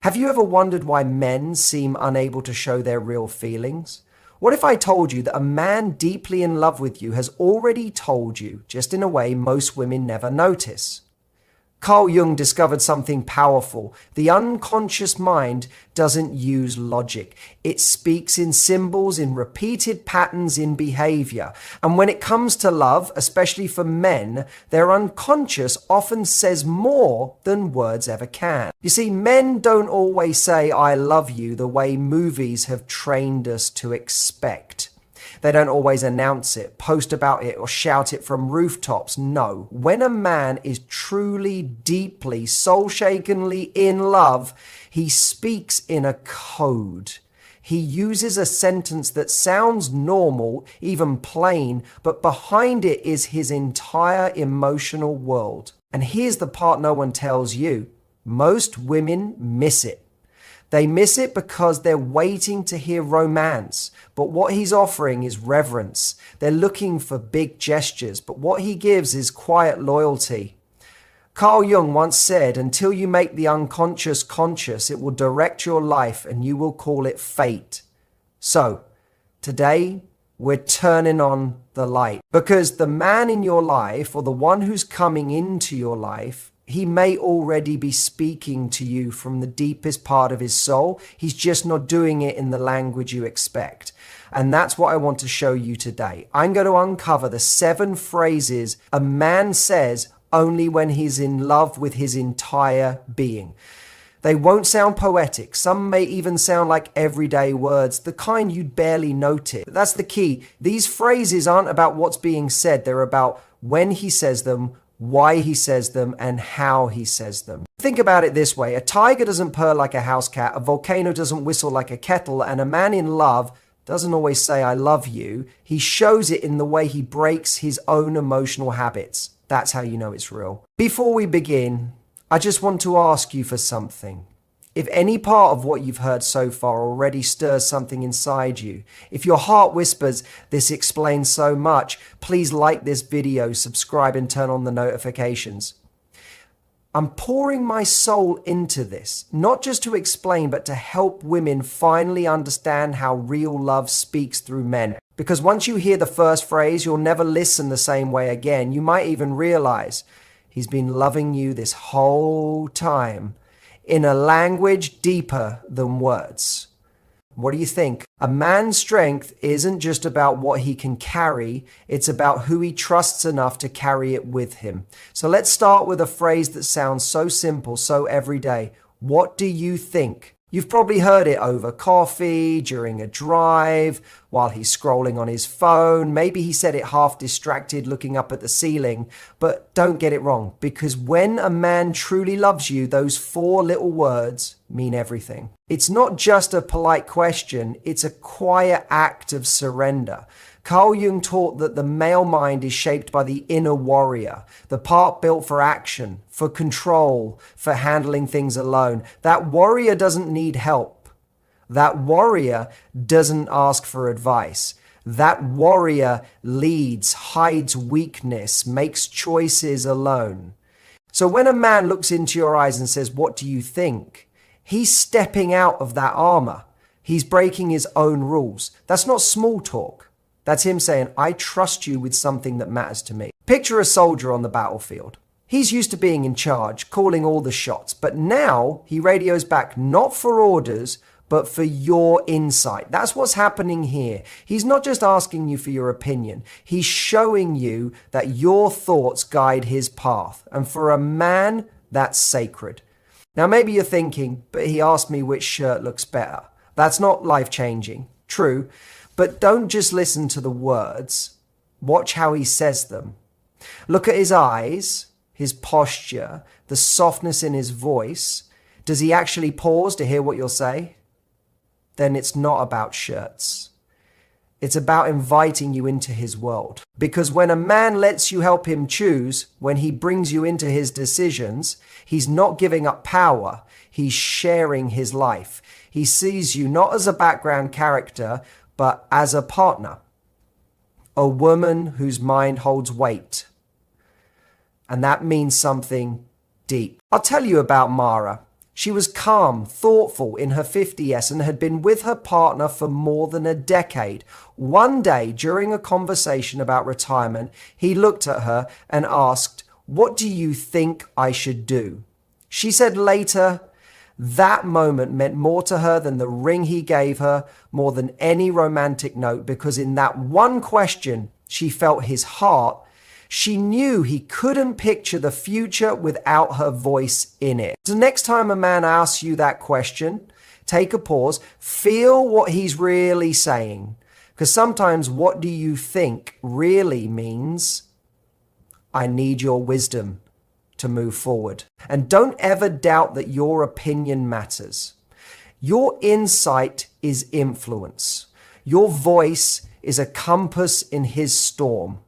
Have you ever wondered why men seem unable to show their real feelings? What if I told you that a man deeply in love with you has already told you, just in a way most women never notice? Carl Jung discovered something powerful. The unconscious mind doesn't use logic. It speaks in symbols, in repeated patterns in behavior. And when it comes to love, especially for men, their unconscious often says more than words ever can. You see, men don't always say, "I love you," the way movies have trained us to expect. They don't always announce it, post about it, or shout it from rooftops. No. When a man is truly, deeply, soul-shakenly in love, he speaks in a code. He uses a sentence that sounds normal, even plain, but behind it is his entire emotional world. And here's the part no one tells you. Most women miss it. They miss it because they're waiting to hear romance, but what he's offering is reverence. They're looking for big gestures, but what he gives is quiet loyalty. Carl Jung once said, "Until you make the unconscious conscious, it will direct your life and you will call it fate." So, today, we're turning on the light, because the man in your life, or the one who's coming into your life, he may already be speaking to you from the deepest part of his soul. He's just not doing it in the language you expect. And that's what I want to show you today. I'm going to uncover the 7 phrases a man says only when he's in love with his entire being. They won't sound poetic. Some may even sound like everyday words, the kind you'd barely notice. That's the key. These phrases aren't about what's being said. They're about when he says them, why he says them, and how he says them. Think about it this way. A tiger doesn't purr like a house cat, a volcano doesn't whistle like a kettle, and a man in love doesn't always say, "I love you." He shows it in the way he breaks his own emotional habits. That's how you know it's real. Before we begin, I just want to ask you for something. If any part of what you've heard so far already stirs something inside you, if your heart whispers, "This explains so much," please like this video, subscribe, and turn on the notifications. I'm pouring my soul into this, not just to explain, but to help women finally understand how real love speaks through men. Because once you hear the first phrase, you'll never listen the same way again. You might even realize he's been loving you this whole time, in a language deeper than words. What do you think? A man's strength isn't just about what he can carry, it's about who he trusts enough to carry it with him. So let's start with a phrase that sounds so simple, so everyday. What do you think? You've probably heard it over coffee, during a drive, while he's scrolling on his phone. Maybe he said it half distracted, looking up at the ceiling. But don't get it wrong, because when a man truly loves you, those 4 little words mean everything. It's not just a polite question, it's a quiet act of surrender. Carl Jung taught that the male mind is shaped by the inner warrior, the part built for action, for control, for handling things alone. That warrior doesn't need help. That warrior doesn't ask for advice. That warrior leads, hides weakness, makes choices alone. So when a man looks into your eyes and says, "What do you think?" he's stepping out of that armor. He's breaking his own rules. That's not small talk. That's him saying, "I trust you with something that matters to me." Picture a soldier on the battlefield. He's used to being in charge, calling all the shots, but now he radios back not for orders, but for your insight. That's what's happening here. He's not just asking you for your opinion. He's showing you that your thoughts guide his path. And for a man, that's sacred. Now, maybe you're thinking, "But he asked me which shirt looks better." That's not life-changing. True. But don't just listen to the words. Watch how he says them. Look at his eyes, his posture, the softness in his voice. Does he actually pause to hear what you'll say? Then it's not about shirts. It's about inviting you into his world. Because when a man lets you help him choose, when he brings you into his decisions, he's not giving up power. He's sharing his life. He sees you not as a background character, but as a partner, a woman whose mind holds weight. And that means something deep. I'll tell you about Mara. She was calm, thoughtful in her 50s and had been with her partner for more than a decade. One day, during a conversation about retirement, he looked at her and asked, "What do you think I should do?" She said later, that moment meant more to her than the ring he gave her, more than any romantic note, because in that one question, she felt his heart. She knew he couldn't picture the future without her voice in it. So next time a man asks you that question, take a pause, feel what he's really saying. Because sometimes what do you think really means, I need your wisdom to move forward. And don't ever doubt that your opinion matters. Your insight is influence. Your voice is a compass in his storm.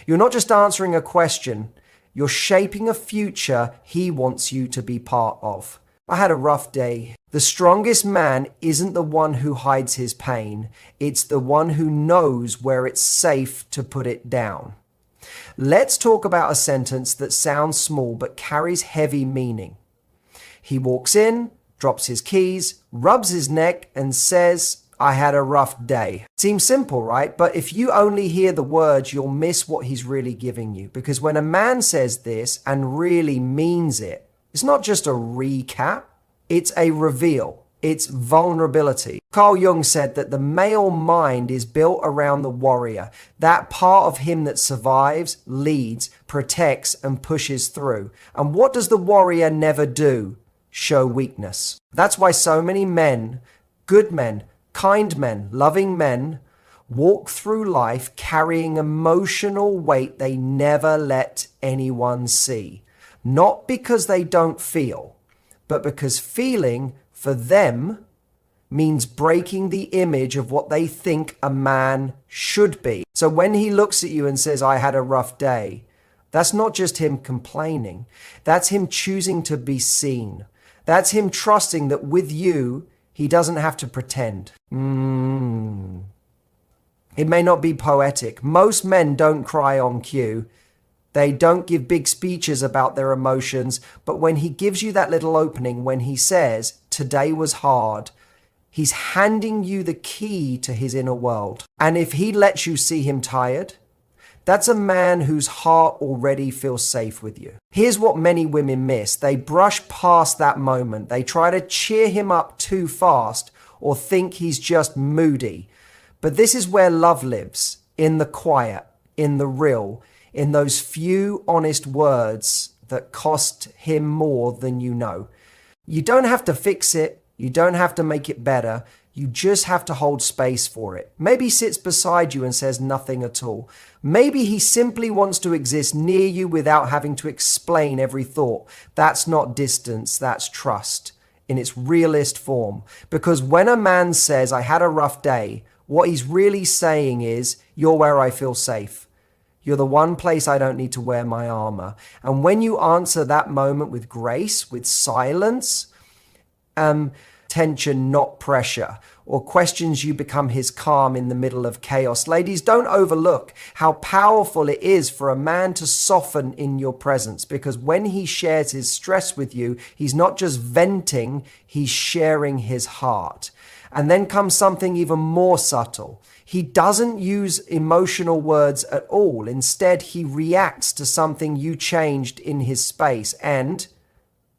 You're not just answering a question, you're shaping a future he wants you to be part of. I had a rough day. The strongest man isn't the one who hides his pain. It's the one who knows where it's safe to put it down. Let's talk about a sentence that sounds small but carries heavy meaning. He walks in, drops his keys, rubs his neck, and says, I had a rough day. Seems simple, right? But if you only hear the words, you'll miss what he's really giving you. Because when a man says this and really means it, it's not just a recap, it's a reveal. It's vulnerability. Carl Jung said that the male mind is built around the warrior, that part of him that survives, leads, protects, and pushes through. And what does the warrior never do? Show weakness. That's why so many men, good men, kind men, loving men, walk through life carrying emotional weight they never let anyone see. Not because they don't feel, but because feeling for them means breaking the image of what they think a man should be. So when he looks at you and says, I had a rough day, that's not just him complaining. That's him choosing to be seen. That's him trusting that with you, he doesn't have to pretend. It may not be poetic. Most men don't cry on cue. They don't give big speeches about their emotions. But when he gives you that little opening, when he says, today was hard, he's handing you the key to his inner world. And if he lets you see him tired, that's a man whose heart already feels safe with you. Here's what many women miss. They brush past that moment. They try to cheer him up too fast or think he's just moody. But this is where love lives, in the quiet, in the real, in those few honest words that cost him more than you know. You don't have to fix it. You don't have to make it better. You just have to hold space for it. Maybe he sits beside you and says nothing at all. Maybe he simply wants to exist near you without having to explain every thought. That's not distance, that's trust in its realist form. Because when a man says, I had a rough day, what he's really saying is, you're where I feel safe. You're the one place I don't need to wear my armor. And when you answer that moment with grace, with silence, tension, not pressure, or questions, you become his calm in the middle of chaos. Ladies, don't overlook how powerful it is for a man to soften in your presence, because when he shares his stress with you, he's not just venting, he's sharing his heart. And then comes something even more subtle. He doesn't use emotional words at all. Instead, he reacts to something you changed in his space. And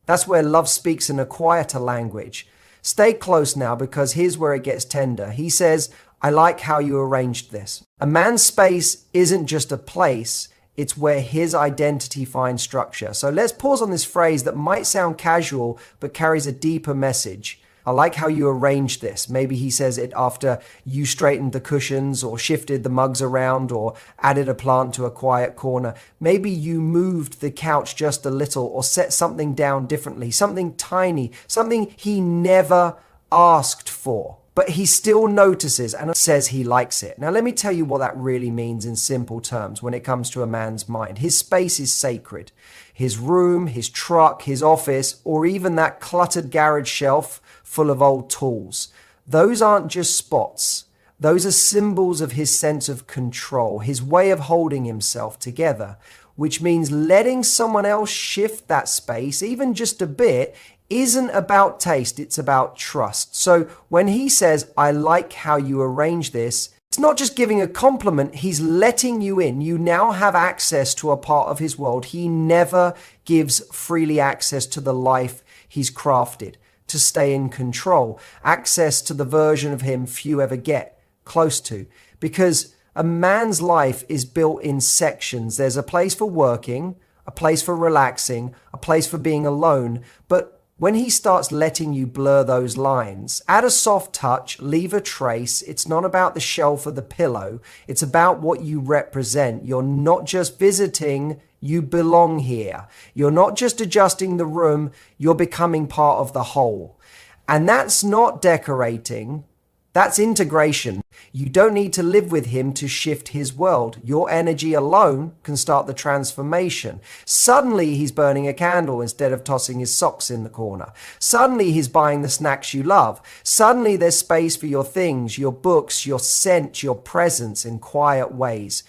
that's where love speaks in a quieter language. Stay close now, because here's where it gets tender. He says, I like how you arranged this. A man's space isn't just a place, it's where his identity finds structure. So let's pause on this phrase that might sound casual, but carries a deeper message. I like how you arranged this. Maybe he says it after you straightened the cushions or shifted the mugs around or added a plant to a quiet corner. Maybe you moved the couch just a little or set something down differently, something tiny, something he never asked for. But he still notices and says he likes it. Now, let me tell you what that really means in simple terms when it comes to a man's mind. His space is sacred. His room, his truck, his office, or even that cluttered garage shelf full of old tools. Those aren't just spots. Those are symbols of his sense of control, his way of holding himself together, which means letting someone else shift that space, even just a bit, isn't about taste, it's about trust. So when he says, I like how you arrange this, it's not just giving a compliment, he's letting you in. You now have access to a part of his world. He never gives freely access to the life he's crafted, to stay in control, access to the version of him few ever get close to. Because a man's life is built in sections. There's a place for working, a place for relaxing, a place for being alone. But when he starts letting you blur those lines, add a soft touch, leave a trace. It's not about the shelf or the pillow. It's about what you represent. You're not just visiting, you belong here. You're not just adjusting the room, you're becoming part of the whole. And that's not decorating. That's integration. You don't need to live with him to shift his world. Your energy alone can start the transformation. Suddenly he's burning a candle instead of tossing his socks in the corner. Suddenly he's buying the snacks you love. Suddenly there's space for your things, your books, your scent, your presence in quiet ways.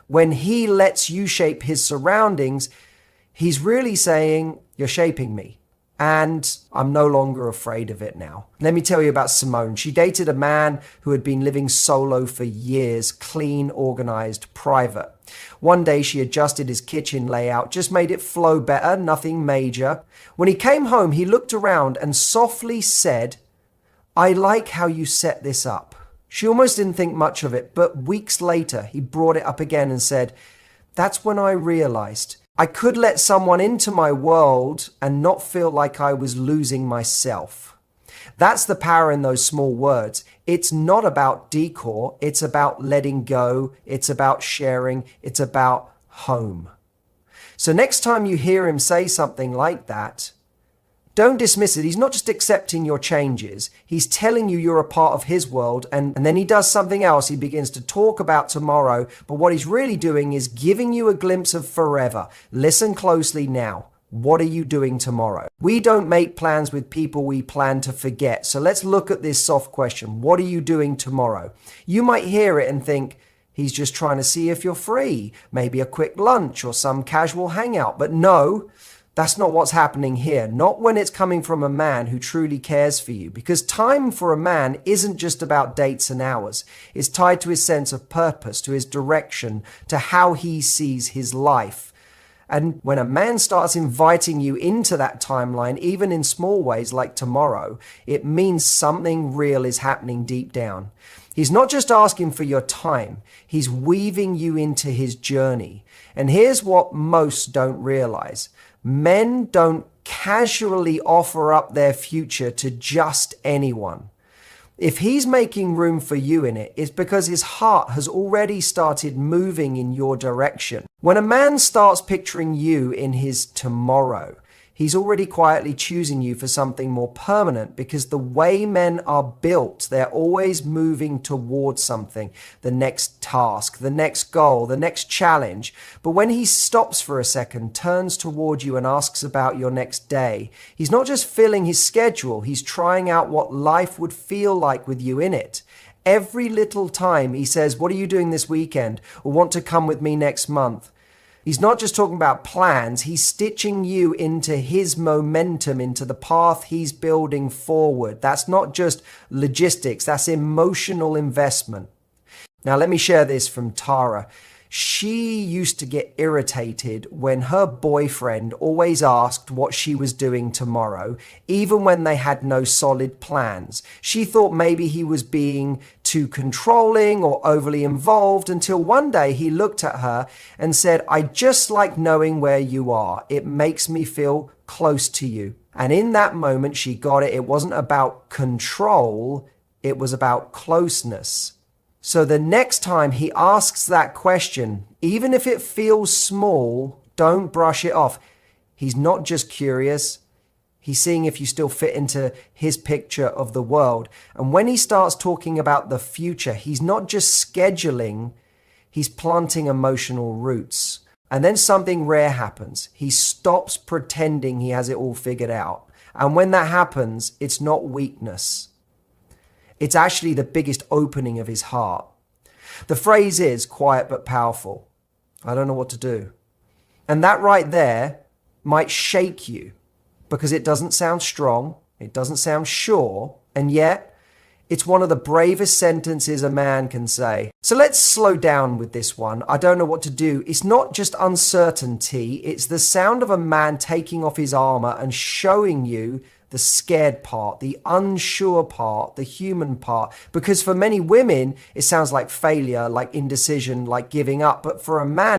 When he lets you shape his surroundings, he's really saying, you're shaping me. And I'm no longer afraid of it now. Let me tell you about Simone. She dated a man who had been living solo for years, clean, organized, private. One day she adjusted his kitchen layout, just made it flow better, nothing major. When he came home, he looked around and softly said, I like how you set this up. She almost didn't think much of it, but weeks later, he brought it up again and said, that's when I realized I could let someone into my world and not feel like I was losing myself. That's the power in those small words. It's not about decor. It's about letting go. It's about sharing. It's about home. So next time you hear him say something like that, don't dismiss it. He's not just accepting your changes. He's telling you you're a part of his world, and then he does something else. He begins to talk about tomorrow, but what he's really doing is giving you a glimpse of forever. Listen closely now. What are you doing tomorrow? We don't make plans with people we plan to forget. So let's look at this soft question. What are you doing tomorrow? You might hear it and think, he's just trying to see if you're free. Maybe a quick lunch or some casual hangout. But no, that's not what's happening here. Not when it's coming from a man who truly cares for you. Because time for a man isn't just about dates and hours. It's tied to his sense of purpose, to his direction, to how he sees his life. And when a man starts inviting you into that timeline, even in small ways like tomorrow, it means something real is happening deep down. He's not just asking for your time. He's weaving you into his journey. And here's what most don't realize. Men don't casually offer up their future to just anyone. If he's making room for you in it, it's because his heart has already started moving in your direction. When a man starts picturing you in his tomorrow, he's already quietly choosing you for something more permanent, because the way men are built, they're always moving towards something, the next task, the next goal, the next challenge. But when he stops for a second, turns toward you and asks about your next day, he's not just filling his schedule, he's trying out what life would feel like with you in it. Every little time he says, what are you doing this weekend? Or want to come with me next month? He's not just talking about plans, he's stitching you into his momentum, into the path he's building forward. That's not just logistics, that's emotional investment. Now let me share this from Tara. She used to get irritated when her boyfriend always asked what she was doing tomorrow, even when they had no solid plans. She thought maybe he was being too controlling or overly involved, until one day he looked at her and said, I just like knowing where you are. It makes me feel close to you. And in that moment, she got it. It wasn't about control. It was about closeness. So the next time he asks that question, even if it feels small, don't brush it off. He's not just curious. He's seeing if you still fit into his picture of the world. And when he starts talking about the future, he's not just scheduling, he's planting emotional roots. And then something rare happens. He stops pretending he has it all figured out. And when that happens, it's not weakness. It's actually the biggest opening of his heart. The phrase is quiet but powerful. I don't know what to do. And that right there might shake you. because it doesn't sound strong, it doesn't sound sure, and yet it's one of the bravest sentences a man can say. So let's slow down with this one. I don't know what to do. It's not just uncertainty. It's the sound of a man taking off his armor and showing you the scared part, the unsure part, the human part. Because for many women, it sounds like failure, like indecision, like giving up. But for a man,